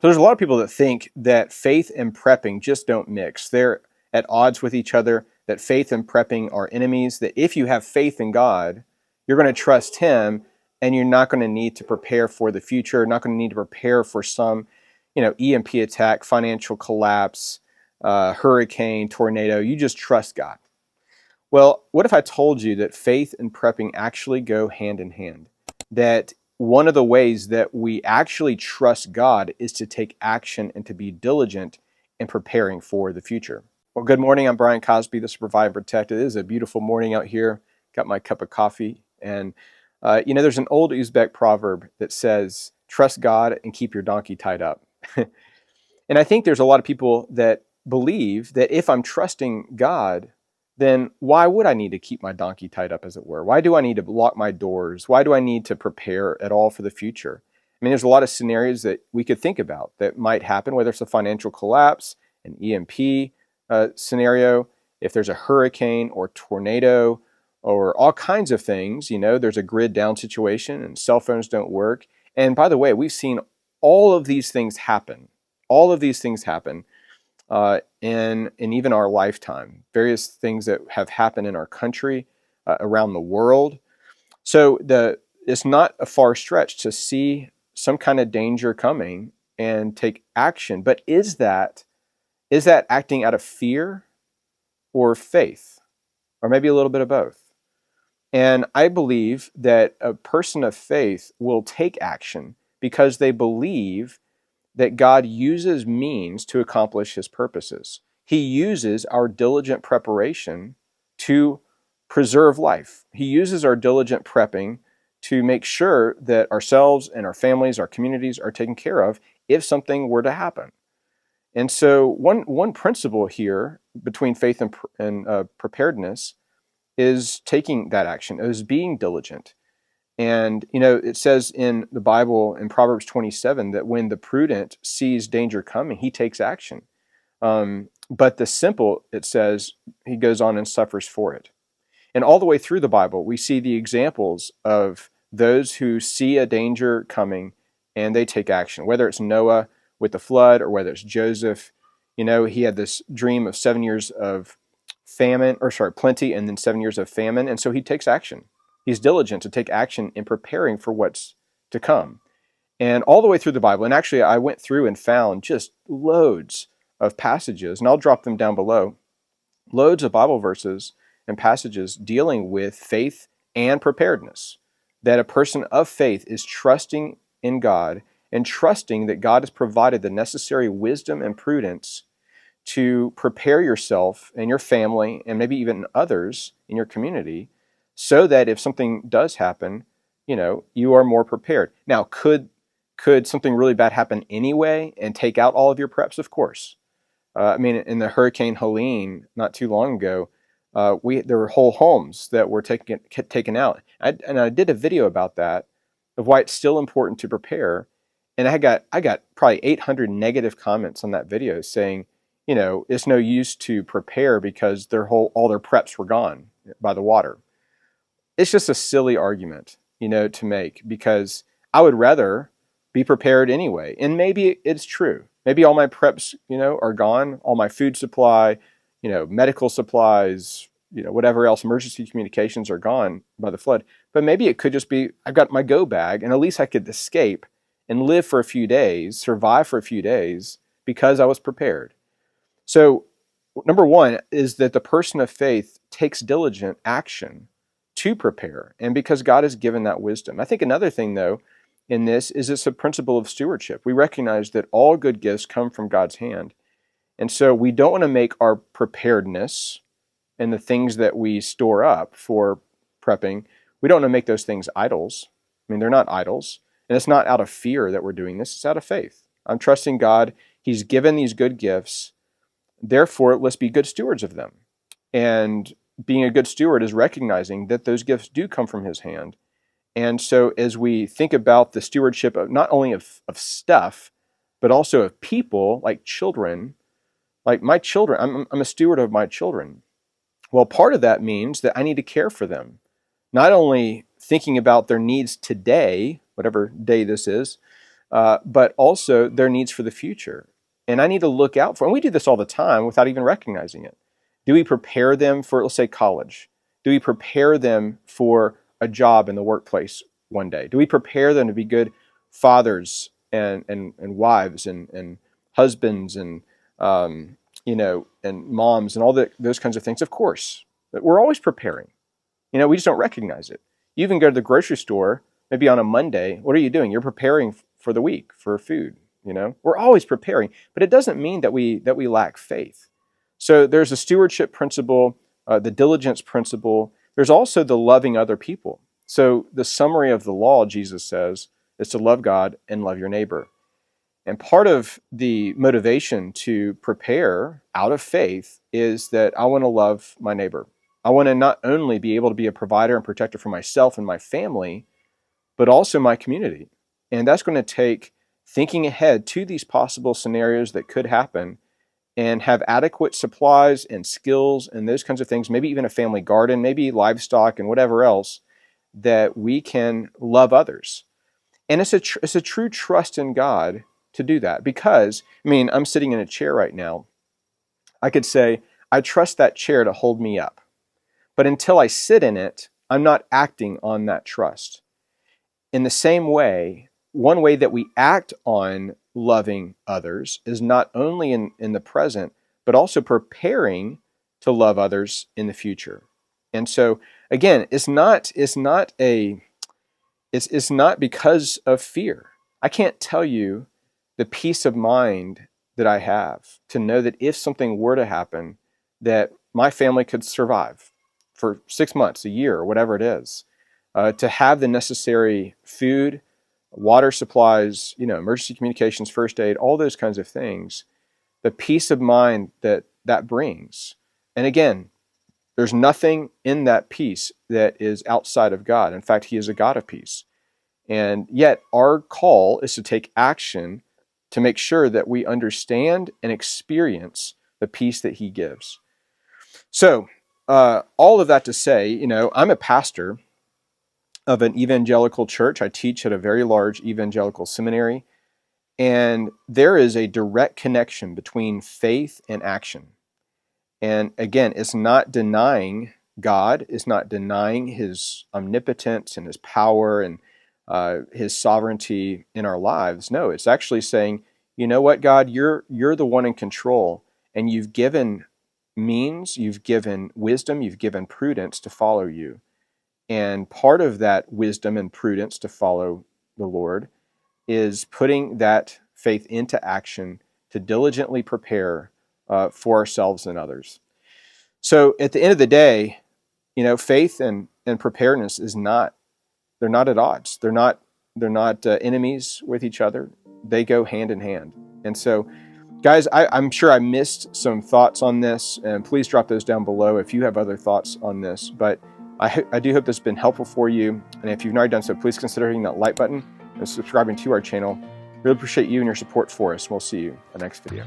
So there's a lot of people that think that faith and prepping just don't mix. They're at odds with each other, that faith and prepping are enemies, that if you have faith in God, you're going to trust Him and you're not going to need to prepare for the future, not going to need to prepare for some, EMP attack, financial collapse, hurricane, tornado. You just trust God. Well, what if I told you that faith and prepping actually go hand in hand? That one of the ways that we actually trust God is to take action and to be diligent in preparing for the future. Well, good morning. I'm Brian Cosby, the Provide and Protect. It is a beautiful morning out here. Got my cup of coffee. And, there's an old Uzbek proverb that says, trust God and keep your donkey tied up. And I think there's a lot of people that believe that if I'm trusting God, then why would I need to keep my donkey tied up, as it were? Why do I need to lock my doors? Why do I need to prepare at all for the future? I mean, there's a lot of scenarios that we could think about that might happen, whether it's a financial collapse, an EMP scenario, if there's a hurricane or tornado, or all kinds of things. There's a grid down situation and cell phones don't work. And by the way, we've seen all of these things happen. All of these things happen in even our lifetime. Various things that have happened in our country, around the world. So it's not a far stretch to see some kind of danger coming and take action. But is that acting out of fear or faith, or maybe a little bit of both? And I believe that a person of faith will take action because they believe that God uses means to accomplish His purposes. He uses our diligent preparation to preserve life. He uses our diligent prepping to make sure that ourselves and our families, our communities are taken care of if something were to happen. And so one principle here between faith and preparedness is taking that action, is being diligent. And, it says in the Bible in Proverbs 27 that when the prudent sees danger coming, he takes action. But the simple, it says, he goes on and suffers for it. And all the way through the Bible, we see the examples of those who see a danger coming and they take action, whether it's Noah with the flood or whether it's Joseph. He had this dream of 7 years of plenty, and then 7 years of famine. And so he takes action. He's diligent to take action in preparing for what's to come. And all the way through the Bible, and actually I went through and found just loads of passages, and I'll drop them down below, loads of Bible verses and passages dealing with faith and preparedness, that a person of faith is trusting in God and trusting that God has provided the necessary wisdom and prudence to prepare yourself and your family and maybe even others in your community so that if something does happen, you are more prepared. Now, could something really bad happen anyway and take out all of your preps? Of course. In the Hurricane Helene not too long ago, there were whole homes that were taken out. I did a video about that, of why it's still important to prepare. And I got probably 800 negative comments on that video saying, it's no use to prepare because all their preps were gone by the water. It's just a silly argument, to make, because I would rather be prepared anyway. And maybe it's true. Maybe all my preps, are gone. All my food supply, medical supplies, whatever else, emergency communications are gone by the flood. But maybe it could just be, I've got my go bag and at least I could escape and live for a few days, survive for a few days because I was prepared. So number one is that the person of faith takes diligent action to prepare, and because God has given that wisdom. I think another thing, though, in this is it's a principle of stewardship. We recognize that all good gifts come from God's hand. And so we don't want to make our preparedness and the things that we store up for prepping, we don't want to make those things idols. They're not idols. And it's not out of fear that we're doing this. It's out of faith. I'm trusting God. He's given these good gifts. Therefore, let's be good stewards of them. And being a good steward is recognizing that those gifts do come from His hand. And so as we think about the stewardship of not only of stuff, but also of people, like children, like my children, I'm a steward of my children. Well, part of that means that I need to care for them. Not only thinking about their needs today, whatever day this is, but also their needs for the future. And I need to look out for, and we do this all the time without even recognizing it. Do we prepare them for, let's say, college? Do we prepare them for a job in the workplace one day? Do we prepare them to be good fathers and wives and husbands and and moms and all those kinds of things? Of course, but we're always preparing. We just don't recognize it. You even go to the grocery store, maybe on a Monday. What are you doing? You're preparing for the week for food. We're always preparing, but it doesn't mean that we lack faith. So there's a stewardship principle, the diligence principle. There's also the loving other people. So the summary of the law, Jesus says, is to love God and love your neighbor. And part of the motivation to prepare out of faith is that I want to love my neighbor. I want to not only be able to be a provider and protector for myself and my family, but also my community. And that's going to take thinking ahead to these possible scenarios that could happen and have adequate supplies and skills and those kinds of things, maybe even a family garden, maybe livestock and whatever else, that we can love others. And it's a true trust in God to do that, because, I'm sitting in a chair right now. I could say, I trust that chair to hold me up. But until I sit in it, I'm not acting on that trust. In the same way, one way that we act on loving others is not only in the present, but also preparing to love others in the future. And so, again, it's not because of fear. I can't tell you the peace of mind that I have to know that if something were to happen, that my family could survive for 6 months, a year, or whatever it is, to have the necessary food, water supplies, emergency communications, first aid, all those kinds of things, the peace of mind that brings. And again, there's nothing in that peace that is outside of God. In fact, He is a God of peace. And yet our call is to take action to make sure that we understand and experience the peace that He gives. So, all of that to say, I'm a pastor of an evangelical church. I teach at a very large evangelical seminary. And there is a direct connection between faith and action. And again, it's not denying God. It's not denying His omnipotence and His power and His sovereignty in our lives. No, it's actually saying, you know what, God, you're the one in control, and you've given means, you've given wisdom, you've given prudence to follow you. And part of that wisdom and prudence to follow the Lord is putting that faith into action to diligently prepare for ourselves and others. So at the end of the day, faith and preparedness they're not at odds. They're not enemies with each other. They go hand in hand. And so, guys, I'm sure I missed some thoughts on this, and please drop those down below if you have other thoughts on this. But I do hope this has been helpful for you. And if you've not already done so, please consider hitting that like button and subscribing to our channel. Really appreciate you and your support for us. We'll see you in the next video.